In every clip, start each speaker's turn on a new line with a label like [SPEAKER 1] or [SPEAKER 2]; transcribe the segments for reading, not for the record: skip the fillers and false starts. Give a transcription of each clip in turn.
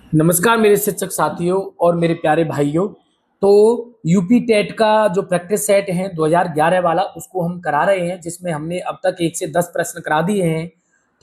[SPEAKER 1] नमस्कार मेरे शिक्षक साथियों और मेरे प्यारे भाइयों। तो यूपी टेट का जो प्रैक्टिस सेट है 2011 वाला उसको हम करा रहे हैं, जिसमें हमने अब तक 1 से 10 प्रश्न करा दिए हैं।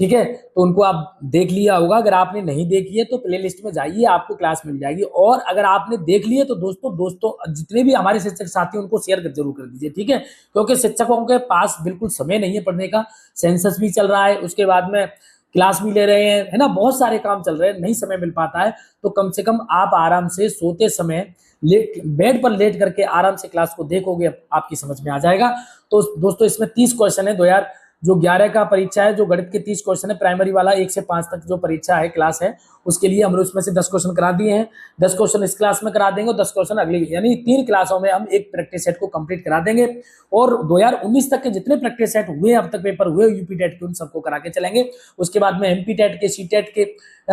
[SPEAKER 1] ठीक है, तो उनको आप देख लिया होगा। अगर आपने नहीं देखी है तो प्ले लिस्ट में जाइए, आपको क्लास मिल जाएगी। और अगर आपने देख ली है तो दोस्तों जितने भी हमारे शिक्षक साथी हैं उनको शेयर जरूर कर दीजिए। ठीक है, क्योंकि शिक्षकों के पास बिल्कुल समय नहीं है पढ़ने का। सेंसस भी चल रहा है, उसके बाद में क्लास भी ले रहे हैं, है ना, बहुत सारे काम चल रहे हैं, नहीं समय मिल पाता है। तो कम से कम आप आराम से सोते समय बेड पर लेट करके आराम से क्लास को देखोगे, आपकी समझ में आ जाएगा। तो दोस्तों इसमें 30 क्वेश्चन है। 2011 का परीक्षा है, जो गणित के 30 क्वेश्चन है, प्राइमरी वाला 1 से 5 तक जो परीक्षा है क्लास है, उसके लिए हमने उसमें से 10 क्वेश्चन करा दिए हैं। 10 क्वेश्चन इस क्लास में करा देंगे और 10 क्वेश्चन अगली, यानी 3 क्लासों में हम एक प्रैक्टिस सेट को कंप्लीट करा देंगे। और 2019 तक के जितने प्रैक्टिस सेट हुए, अब तक पेपर हुए यूपी टेट के, उन सबको करा के चलेंगे। उसके बाद में एमपी टेट के, सी टेट के,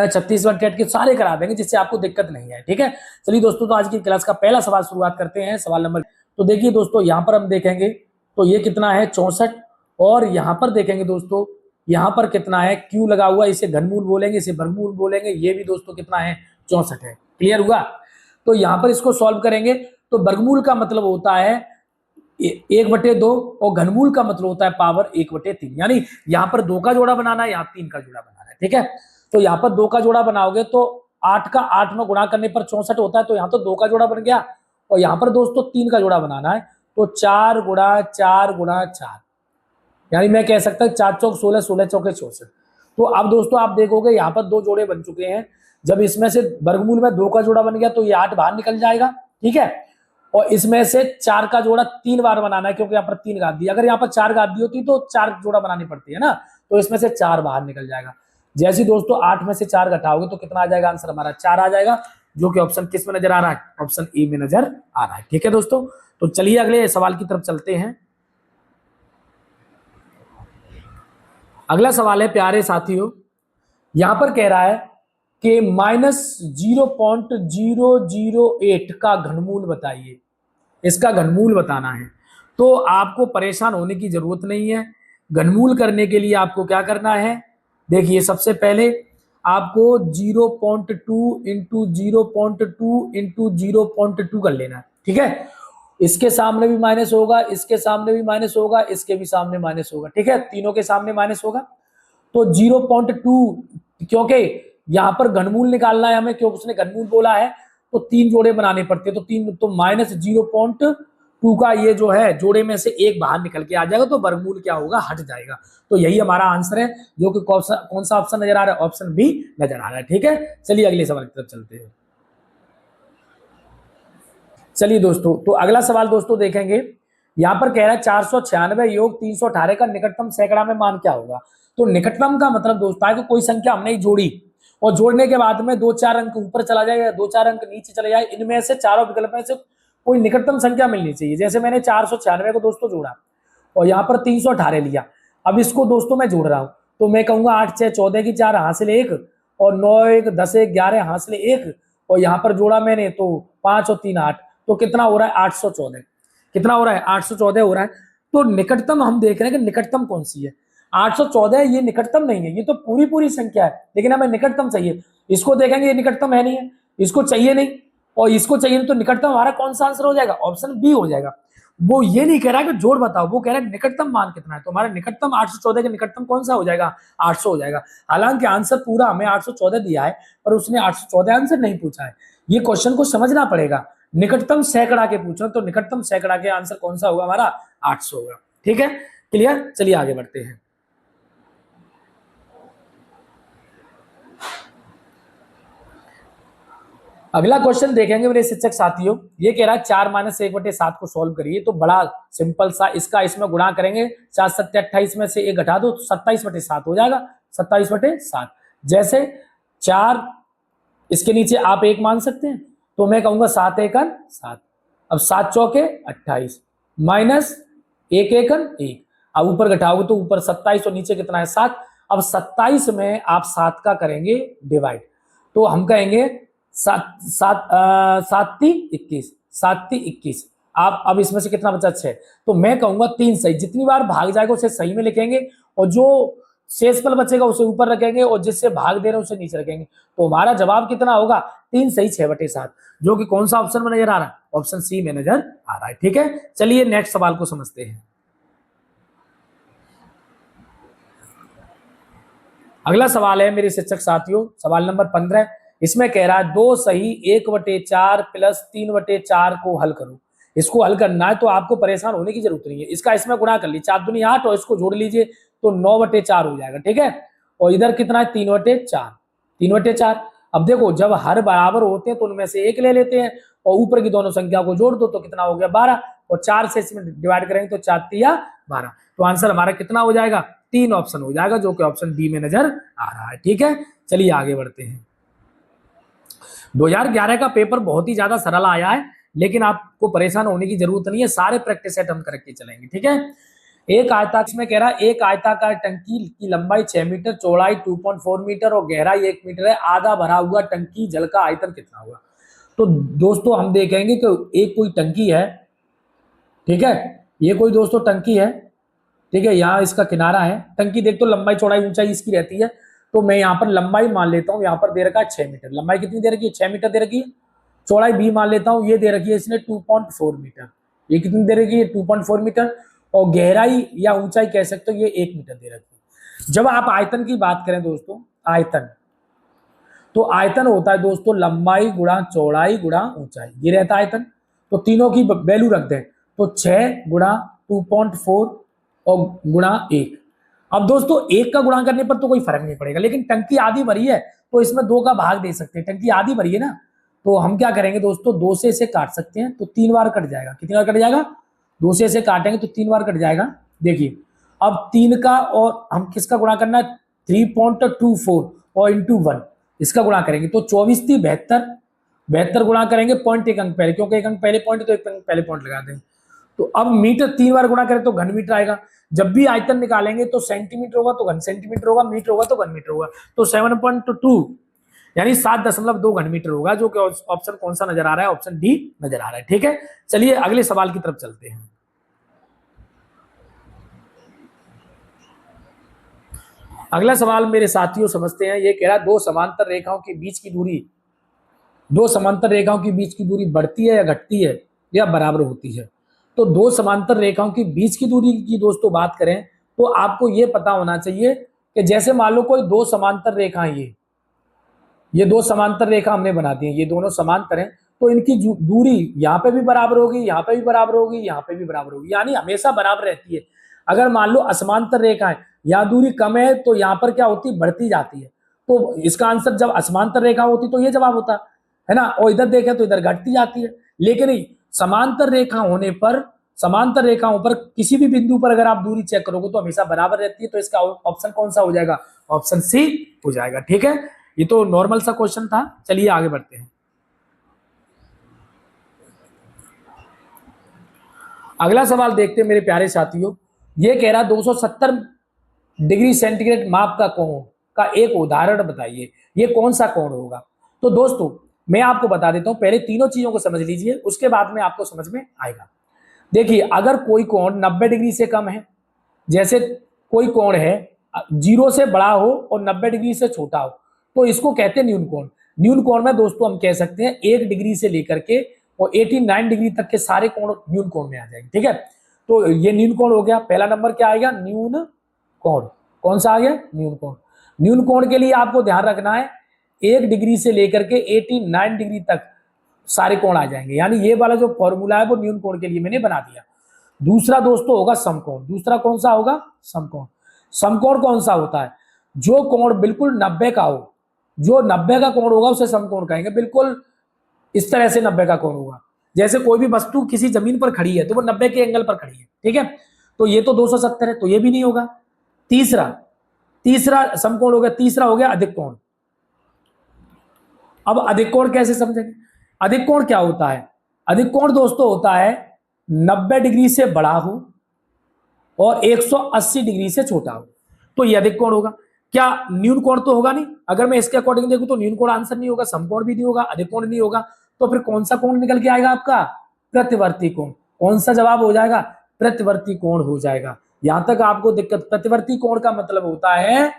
[SPEAKER 1] छत्तीसगढ़ टेट के सारे करा देंगे, जिससे आपको दिक्कत नहीं है। ठीक है, चलिए दोस्तों, तो आज की क्लास का पहला सवाल शुरुआत करते हैं। सवाल नंबर, तो देखिए दोस्तों, यहाँ पर हम देखेंगे तो ये कितना है 64। और यहाँ पर देखेंगे दोस्तों, यहाँ पर कितना है, क्यू लगा हुआ, इसे घनमूल बोलेंगे, इसे वर्गमूल बोलेंगे। ये भी दोस्तों कितना है, 64 है। क्लियर हुआ? तो यहाँ पर इसको सॉल्व करेंगे तो वर्गमूल का मतलब होता है 1/2 और घनमूल का मतलब होता है पावर 1/3। यानी यहाँ पर 2 का जोड़ा बनाना है, यहाँ 3 का जोड़ा बनाना है। ठीक है, तो यहाँ पर 2 का जोड़ा बनाओगे तो 8 का 8 में गुणा करने पर 64 होता है, तो यहाँ तो 2 का जोड़ा बन गया। और यहाँ पर दोस्तों 3 का जोड़ा बनाना है, तो 4 गुणा 4 गुणा 4, यानी मैं कह सकता हूँ 4 चौक 16, 16 चौके 64। तो अब दोस्तों आप देखोगे यहाँ पर 2 जोड़े बन चुके हैं। जब इसमें से वर्गमूल में 2 का जोड़ा बन गया तो ये 8 बाहर निकल जाएगा। ठीक है, और इसमें से 4 का जोड़ा 3 बार बनाना है, क्योंकि यहाँ पर 3 घात दी। अगर यहाँ पर 4 घात दी होती तो 4 जोड़ा बनानी पड़ती है ना, तो इसमें से 4 बाहर निकल जाएगा। जैसे दोस्तों 8 में से 4 घटाओगे तो कितना आ जाएगा, आंसर हमारा 4 आ जाएगा, जो कि ऑप्शन किस में नजर आ रहा है, ऑप्शन ए में नजर आ रहा है। ठीक है दोस्तों, तो चलिए अगले सवाल की तरफ चलते हैं। अगला सवाल है प्यारे साथियों, यहां पर कह रहा है कि -0.008 का घनमूल बताइए। इसका घनमूल बताना है, तो आपको परेशान होने की जरूरत नहीं है। घनमूल करने के लिए आपको क्या करना है, देखिए सबसे पहले आपको 0.2 इंटू 0.2 इंटू 0.2 कर लेना है। ठीक है, इसके सामने भी माइनस होगा, इसके सामने भी माइनस होगा, इसके भी सामने माइनस होगा। ठीक है, तीनों के सामने माइनस होगा। तो 0.2, क्योंकि यहां पर घनमूल निकालना है हमें, क्योंकि उसने घनमूल बोला है, तो 3 जोड़े बनाने पड़ते हैं। तो 3, तो -0.2 का ये जो है जोड़े में से एक बाहर निकल के आ जाएगा, तो वर्गमूल क्या होगा, हट जाएगा। तो यही हमारा आंसर है, जो कि कौन सा ऑप्शन नजर आ रहा है, ऑप्शन बी नजर आ रहा है। ठीक है, चलिए अगले सवाल की तरफ चलते हैं। चलिए दोस्तों, तो अगला सवाल दोस्तों देखेंगे। यहां पर कह रहा है 496 योग 318 का निकटतम सैकड़ा में मान क्या होगा। तो निकटतम का मतलब दोस्तों है कि कोई संख्या हमने जोड़ी, और जोड़ने के बाद में 2-4 अंक ऊपर चला जाए या 2-4 अंक नीचे चले जाए, इनमें से चारों विकल्प में से कोई निकटतम संख्या मिलनी चाहिए। जैसे मैंने 496 को दोस्तों जोड़ा और यहाँ पर 318 लिया। अब इसको दोस्तों मैं जोड़ रहा हूं, तो मैं कहूंगा 8 6 14 की 4 हासिल 1, और 9 1 10 1 11 हासिल 1, और यहाँ पर जोड़ा मैंने तो 5 और 3 8, तो कितना हो रहा है 814। कितना हो रहा है 814 हो रहा है। तो निकटतम हम देख रहे हैं कि निकटतम कौन सी है, 814। ये निकटतम नहीं है, ये तो पूरी पूरी संख्या है, लेकिन हमें निकटतम चाहिए। इसको देखेंगे ये निकटतम है नहीं है, इसको चाहिए नहीं, और इसको चाहिए नहीं, तो निकटतम हमारा कौन सा आंसर हो जाएगा, ऑप्शन बी हो जाएगा। वो ये नहीं कह रहा है कि जोड़ बताओ, वो कह रहा है निकटतम मान कितना है। तो हमारा निकटतम 814 के निकटतम कौन सा हो जाएगा, 800 हो जाएगा। हालांकि आंसर पूरा हमें 814 दिया है, पर उसने 814 आंसर नहीं पूछा है। ये क्वेश्चन को समझना पड़ेगा। निकटतम सैकड़ा के पूछो, तो निकटतम सैकड़ा के आंसर कौन सा होगा, हमारा 800 होगा। ठीक है, क्लियर? चलिए आगे बढ़ते हैं। अगला क्वेश्चन देखेंगे मेरे शिक्षक साथियों। ये कह रहा है 4 - 1/7 को सॉल्व करिए। तो बड़ा सिंपल सा, इसका इसमें गुणा करेंगे, 4 7 28 में से 1 घटा दो तो 27/7 हो जाएगा। 27/7। जैसे 4, इसके नीचे आप 1 मान सकते हैं, तो मैं कहूंगा 7 एकन 7। अब 7 चौके 28 माइनस 1 एकन 1। अब ऊपर घटाओगे तो ऊपर 27 और नीचे कितना है 7। अब 27 में आप 7 का करेंगे डिवाइड, तो हम कहेंगे 7 7 21। आप अब इसमें से कितना बचा 6, तो मैं कहूंगा 3 सही। जितनी बार भाग जाएगा उसे सही में लिखेंगे, और जो शेष पल बचेगा उसे ऊपर रखेंगे और जिससे भाग दे रहे हैं उसे नीचे रखेंगे। तो हमारा जवाब कितना होगा, 3 सही 6/7, जो कि कौन सा ऑप्शन में नजर आ रहा है, ऑप्शन सी में नजर आ रहा है। ठीक है, चलिए नेक्स्ट सवाल को समझते हैं। अगला सवाल है मेरे शिक्षक साथियों, सवाल नंबर 15। इसमें कह रहा है 2 सही 1/4 प्लस 3/4 को हल करो। इसको हल करना है तो आपको परेशान होने की जरूरत नहीं है। इसका इसमें गुणा कर लीजिए, 4 दूनी 8 और इसको जोड़ लीजिए तो 9/4 हो जाएगा। ठीक है, और इधर कितना है 3/4, 3/4। अब देखो जब हर बराबर होते हैं तो उनमें से एक ले लेते हैं और ऊपर की दोनों संख्या को जोड़ दो तो कितना हो गया 12, और 4 से इसमें डिवाइड करेंगे तो 4 तिया 12। तो आंसर हमारा कितना हो जाएगा, 3 ऑप्शन हो जाएगा, जो कि ऑप्शन डी में नजर आ रहा है। ठीक है, चलिए आगे बढ़ते हैं। 2011 का पेपर बहुत ही ज्यादा सरल आया है, लेकिन आपको परेशान होने की जरूरत नहीं है, सारे प्रैक्टिस सेट हम करके चलेंगे। ठीक है, एक आयताकार में कह रहा है एक आयताकार टंकी की लंबाई 6 मीटर, चौड़ाई 2.4 मीटर और गहराई 1 मीटर है। आधा भरा हुआ टंकी जल का आयतन कितना होगा। तो दोस्तों हम देखेंगे कि एक कोई टंकी है, ठीक है, ये कोई दोस्तों टंकी है, ठीक है, यहाँ इसका किनारा है। टंकी देख तो लंबाई चौड़ाई ऊंचाई इसकी रहती है, तो मैं यहाँ पर लंबाई मान लेता हूँ, यहाँ पर दे रखा है 6 मीटर, लंबाई कितनी दे रखी है 6 मीटर दे रखी है। चौड़ाई भी मान लेता हूँ, ये दे रखी है इसने 2.4 मीटर, ये कितनी दे रखी है 2.4 मीटर, और गहराई या ऊंचाई कह सकते हो ये 1 मीटर दे रखी है। जब आप आयतन की बात करें दोस्तों, आयतन, तो आयतन होता है दोस्तों लंबाई गुणा चौड़ाई गुणा ऊंचाई, ये रहता है आयतन। तो तीनों की वैल्यू रख दें तो 6 गुणा 2.4 और गुणा 1। अब दोस्तों 1 का गुणा करने पर तो कोई फर्क नहीं पड़ेगा, लेकिन टंकी आधी भरी है तो इसमें 2 का भाग दे सकते हैं, टंकी आधी भरी है ना, तो हम क्या करेंगे दोस्तों 2 से इसे काट सकते हैं तो 3 बार कट जाएगा। कितनी बार कट जाएगा, 2 से इसे काटेंगे तो 3 बार कट जाएगा। देखिए अब 3 का और हम किसका गुणा करना है 3.24 और इंटू 1 इसका गुणा करेंगे तो 24 थी 72, 72 गुणा करेंगे पॉइंट एक अंक पहले, क्योंकि एक अंक पहले पॉइंट तो एक अंक पहले पॉइंट लगा दें। तो अब मीटर 3 बार गुणा करें तो घन मीटर आएगा। जब भी आयतन निकालेंगे तो सेंटीमीटर होगा तो घन सेंटीमीटर होगा, मीटर होगा तो घन मीटर होगा। तो 7.2 यानी 7.2 घन मीटर होगा, जो कि ऑप्शन कौन सा नजर आ रहा है, ऑप्शन डी नजर आ रहा है। ठीक है, चलिए अगले सवाल की तरफ चलते हैं। अगला सवाल मेरे साथियों समझते हैं, ये कह रहा है दो समांतर रेखाओं के बीच की दूरी, दो समांतर रेखाओं के बीच की दूरी बढ़ती है या घटती है या बराबर होती है। तो दो समांतर रेखाओं के बीच की दूरी की दोस्तों बात करें तो आपको ये पता होना चाहिए कि जैसे मान लो कोई दो समांतर रेखाएं, ये दो समांतर रेखा हमने बना दी है, ये दोनों समांतर हैं, तो इनकी दूरी यहाँ पे भी बराबर होगी, यहाँ पे भी बराबर होगी, यहाँ पे भी बराबर होगी, यानी हमेशा बराबर रहती है। अगर मान लो असमांतर रेखा है, यहाँ दूरी कम है तो यहाँ पर क्या होती है, बढ़ती जाती है। तो इसका आंसर जब असमांतर रेखा होती तो ये जवाब होता है ना, और इधर देखें तो इधर घटती जाती है। लेकिन समांतर रेखा होने पर, समांतर रेखाओं पर किसी भी बिंदु पर अगर आप दूरी चेक करोगे तो हमेशा बराबर रहती है। तो इसका ऑप्शन कौन सा हो जाएगा, ऑप्शन सी हो जाएगा। ठीक है, ये तो नॉर्मल सा क्वेश्चन था, चलिए आगे बढ़ते हैं। अगला सवाल देखते हैं मेरे प्यारे साथियों, ये कह रहा 270 डिग्री सेंटीग्रेड माप का कोण का एक उदाहरण बताइए, ये कौन सा कोण होगा। तो दोस्तों मैं आपको बता देता हूं, पहले तीनों चीजों को समझ लीजिए, उसके बाद में आपको समझ में आएगा। देखिए अगर कोई कोण 90 डिग्री से कम है, जैसे कोई कोण है 0 से बड़ा हो और 90 डिग्री से छोटा हो, तो इसको कहते हैं न्यून कोण। न्यून कोण में दोस्तों हम कह सकते हैं 1 डिग्री से लेकर के और 89 डिग्री तक के सारे कोण न्यून कोण में आ जाएंगे। ठीक है, तो ये न्यून कोण हो गया। पहला नंबर क्या आएगा, न्यून कोण। कौन सा आ गया, न्यून कोण। न्यून कोण के लिए आपको ध्यान रखना है 1 डिग्री से लेकर के 89 डिग्री तक सारे कोण आ जाएंगे, यानी ये वाला जो फॉर्मूला है वो न्यून कोण के लिए मैंने बना दिया। दूसरा दोस्तों होगा समकोण। दूसरा कौन सा होगा, समकोण। समकोण कौन सा होता है, जो कोण बिल्कुल 90 का हो, जो 90 का कोण होगा उसे समकोण कहेंगे। बिल्कुल इस तरह से 90 का कोण होगा, जैसे कोई भी वस्तु किसी जमीन पर खड़ी है तो वो 90 के एंगल पर खड़ी है। ठीक है, तो ये तो 270 है तो ये भी नहीं होगा। तीसरा समकोण हो गया। तीसरा हो गया अधिक कोण। अब अधिक कोण कैसे समझेंगे, अधिक कोण क्या होता है, अधिक कोण दोस्तों होता है 90 डिग्री से बड़ा हो और 180 डिग्री से छोटा हो, तो ये अधिक कोण होगा। क्या न्यून कोण तो होगा नहीं, अगर मैं इसके अकॉर्डिंग देखूं तो न्यून कोण आंसर नहीं होगा, समकोण भी नहीं होगा, अधिक कोण नहीं होगा, तो फिर कौन सा कोण निकल के आएगा आपका, प्रतिवर्ती कोण। कौन सा जवाब हो जाएगा, प्रतिवर्ती कोण हो जाएगा। यहां तक आपको दिक्कत। प्रतिवर्ती कोण का मतलब होता है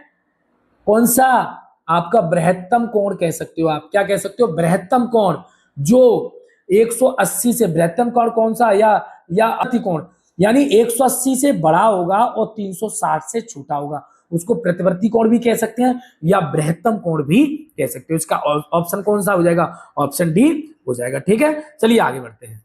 [SPEAKER 1] कौन सा, आपका बृहत्तम कोण कह सकते हो आप, क्या कह सकते हो, बृहत्तम कोण। जो 180 से बृहत्तम कोण कौन सा, या अति कोण, यानी 180 से बड़ा होगा और 360 से छोटा होगा, उसको प्रतिवर्ती कोण भी कह सकते हैं या बृहत्तम कोण भी कह सकते हो। इसका ऑप्शन कौन सा हो जाएगा, ऑप्शन डी हो जाएगा। ठीक है, चलिए आगे बढ़ते हैं।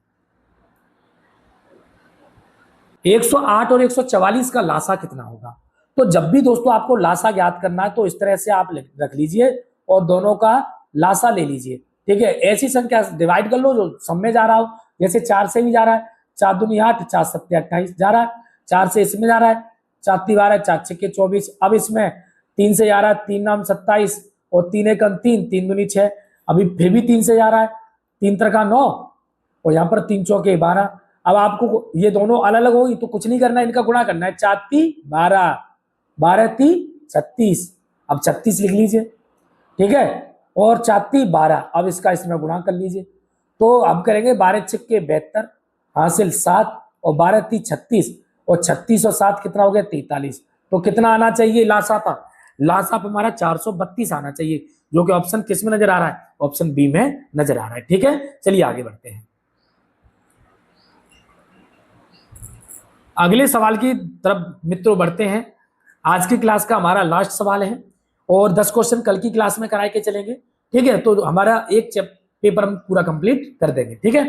[SPEAKER 1] 108 और 144 का लासा कितना होगा। तो जब भी दोस्तों आपको लासा ज्ञात करना है तो इस तरह से आप रख लीजिए और दोनों का लासा ले लीजिए। ठीक है, ऐसी संख्या डिवाइड कर लो जो सम में जा रहा हो, जैसे 4 से भी जा रहा है, 4 दूनी 8, 4 सत्ते 28 जा रहा है, 4 से इसमें जा रहा है, 4 ती 12, 4 छक्के 24। अब इसमें 3 से जा रहा है, 3 नाम 27 और 3 एकम 3, 3 दूनी 6, अभी फिर भी 3 से जा रहा है, 3 त्रिका 9 और यहाँ पर 3 चौके 12। अब आपको ये दोनों अलग अलग होगी तो कुछ नहीं करना है, इनका गुणा करना है, 4 ती 12, 12 ती 36, अब 36 लिख लीजिए। ठीक है, और 4 ती 12, अब इसका इसमें गुणा कर लीजिए। तो अब करेंगे 12 छक्के 72 हासिल 7 और 12 ती 36 और 36 और 7 कितना हो गया 43। तो कितना आना चाहिए लासापा, लासाप हमारा 432 आना चाहिए, जो कि ऑप्शन किस में नजर आ रहा है, ऑप्शन बी में नजर आ रहा है। ठीक है, चलिए आगे बढ़ते हैं। अगले सवाल की तरफ मित्रों बढ़ते हैं। आज की क्लास का हमारा लास्ट सवाल है और 10 क्वेश्चन कल की क्लास में कराए के चलेंगे। ठीक है, तो हमारा एक पेपर हम पूरा कंप्लीट कर देंगे। ठीक है,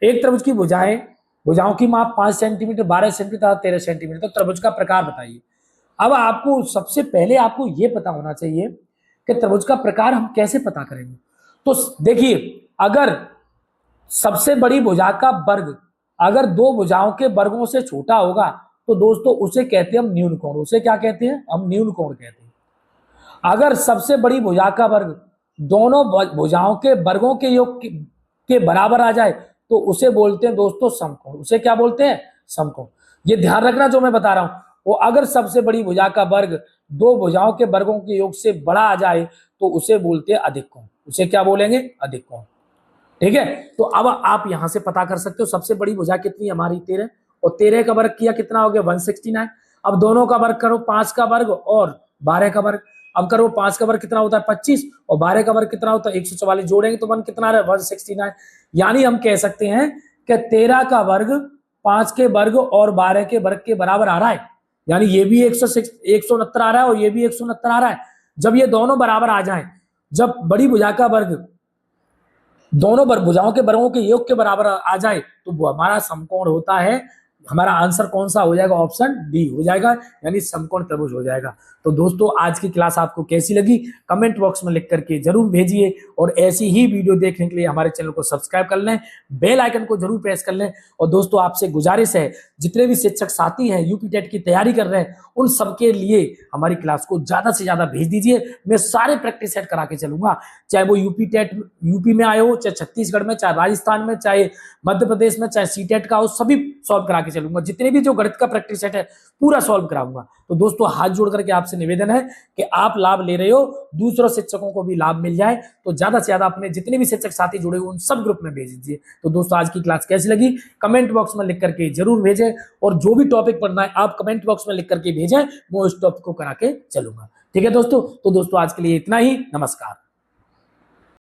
[SPEAKER 1] एक त्रिभुज की भुजाओं की माप 5 सेंटीमीटर, 12 सेंटीमीटर, 13 सेंटीमीटर। तो त्रिभुज का प्रकार बताइए। अब आपको सबसे पहले आपको यह पता होना चाहिए कि त्रिभुज का प्रकार हम कैसे पता करेंगे। तो देखिए, अगर सबसे बड़ी भुजा का वर्ग अगर दो भुजाओं के वर्गों से छोटा होगा तो दोस्तों उसे कहते हैं हम न्यून कोण, उसे क्या कहते हैं, हम न्यून कोण कहते हैं। अगर सबसे बड़ी भुजा का वर्ग दोनों भुजाओं के वर्गों के योग के बराबर आ जाए तो उसे बोलते हैं दोस्तों समकोण, उसे क्या बोलते हैं, समकोण। ये ध्यान रखना जो मैं बता रहा हूं, वो अगर सबसे बड़ी भुजा का वर्ग दो भुजाओं के वर्गों के योग से बड़ा आ जाए तो उसे बोलते हैं अधिक कोण, उसे क्या बोलेंगे, अधिक कोण। ठीक है, तो अब आप यहां से पता कर सकते हो सबसे बड़ी भुजा कितनी हमारी 13 और 13 का वर्ग किया कितना हो गया 169। अब दोनों का वर्ग करो, 5 का वर्ग और 12 का वर्ग। अब करो 5 का वर्ग कितना होता है 25 और 12 का वर्ग कितना होता है 144, जोड़ेंगे तो 1 कितना आ रहा है 169। यानी हम कह सकते हैं कि 13 का वर्ग 5 के वर्ग और 12 के वर्ग के बराबर आ रहा है, यानी ये भी 169 आ रहा है और ये भी 169 आ रहा है। जब ये दोनों बराबर आ जाए, जब बड़ी भुजा का वर्ग दोनों भुजाओं के वर्गों के योग के बराबर आ जाए तो वो हमारा समकोण होता है। हमारा आंसर कौन सा हो जाएगा, ऑप्शन डी हो जाएगा, यानी समकोण त्रिभुज हो जाएगा। तो दोस्तों आज की क्लास आपको कैसी लगी कमेंट बॉक्स में लिख करके जरूर भेजिए और ऐसी ही वीडियो देखने के लिए हमारे चैनल को सब्सक्राइब कर लें, बेल आइकन को जरूर प्रेस कर लें। और दोस्तों आपसे गुजारिश है, जितने भी शिक्षक साथी हैं यूपी टेट की तैयारी कर रहे हैं उन सबके लिए हमारी क्लास को ज्यादा से ज्यादा भेज दीजिए। मैं सारे प्रैक्टिस सेट करा के चलूंगा, चाहे वो यूपी में आए हो, चाहे छत्तीसगढ़ में, चाहे राजस्थान में, चाहे मध्य प्रदेश में, चाहे सी टेट का हो, सभी सॉल्व करा के चलूंगा। जितने भी जो गणित का प्रैक्टिस सेट है पूरा सॉल्व कराऊंगा। तो दोस्तों हाथ जोड़ करके आपसे निवेदन है कि आप लाभ ले रहे हो, दूसरों शिक्षकों को भी लाभ मिल जाए, तो ज्यादा से ज्यादा अपने जितने भी शिक्षक साथी जुड़े हुए उन सब ग्रुप में भेज दीजिए। तो दोस्तों आज की क्लास कैसी लगी कमेंट बॉक्स में लिख करके जरूर भेजें और जो भी टॉपिक पढ़ना है आप कमेंट बॉक्स में लिख करके भेजें, मैं उस टॉपिक को करा के चलूंगा। ठीक है दोस्तों, तो दोस्तों आज के लिए इतना ही, नमस्कार।